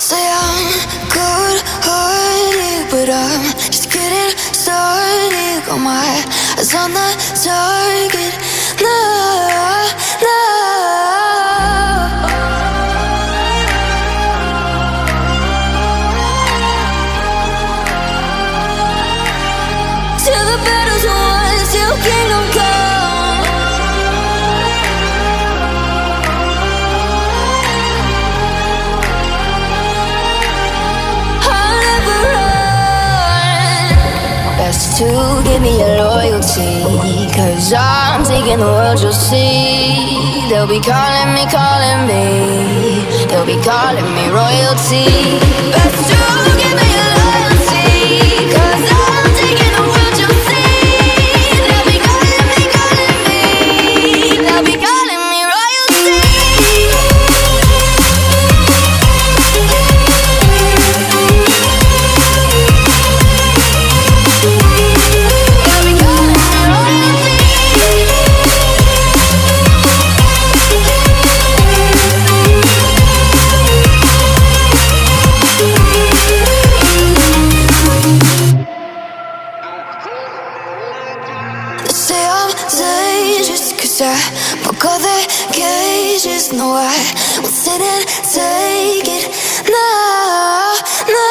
Say I'm good-hearted, but I'm just getting started. Got my eyes on the target. No, no. Till the battle's won, till kingdom come. I'll never run. Best to give me your loyalty, 'cause I'm taking the world, you'll see. They'll be calling me, they'll be calling me royalty. Best to give me your loyalty, 'cause I'm taking the world, you'll see. They'll be calling me, they'll be calling me royalty. They'll be calling me royalty. They say I'm dangerous, 'cause I broke all their cages. No, I won't sit and take it. No, no.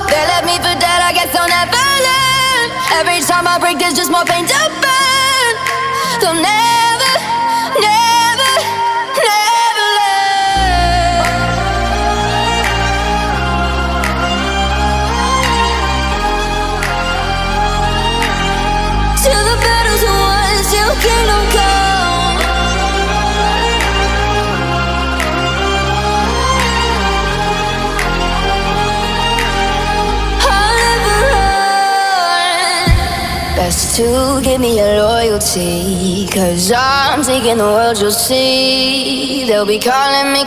They left me for dead, I guess I'll never learn. Every time I break, there's just more pain to burn. They'll never, never, never learn. Till the battle's won, till kingdom come. I'll never run. Best to give me your loyalty, 'cause I'm taking the world, you'll see. They'll be calling me,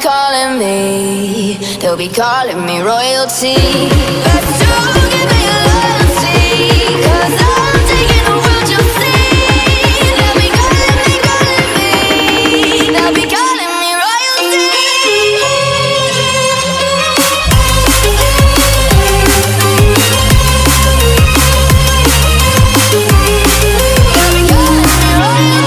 they'll be calling me royalty. Best to give me your loyalty, 'cause I'm taking the world, you'll see. They'll be calling me, they'll be calling me royalty. They'll be calling me royalty.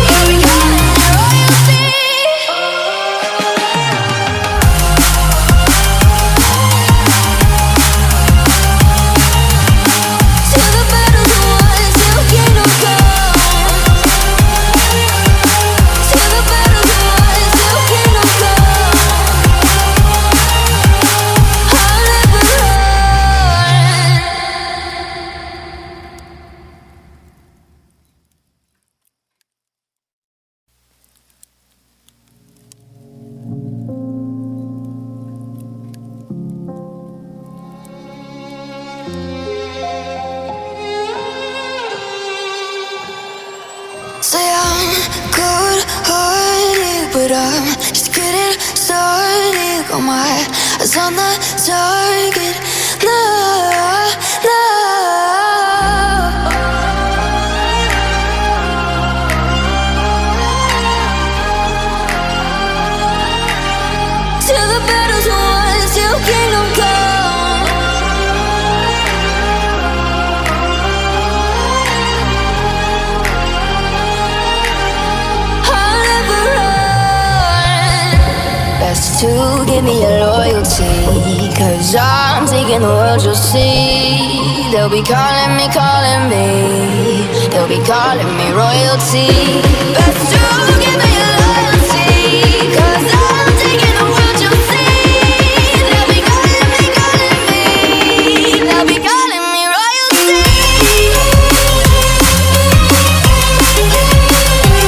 They'll be calling me royalty. Till the battle's won, till kingdom come. Till the battle's won, till kingdom come. I'll never run. Say I'm good-hearted, but I'm just getting started. Got my eyes on the target. No, no. Till the battle's won, till kingdom come. I'll never run. Best to give me your loyalty, 'cause I'm taking the world, you'll see. They'll be calling me, they'll be calling me royalty. Best to give me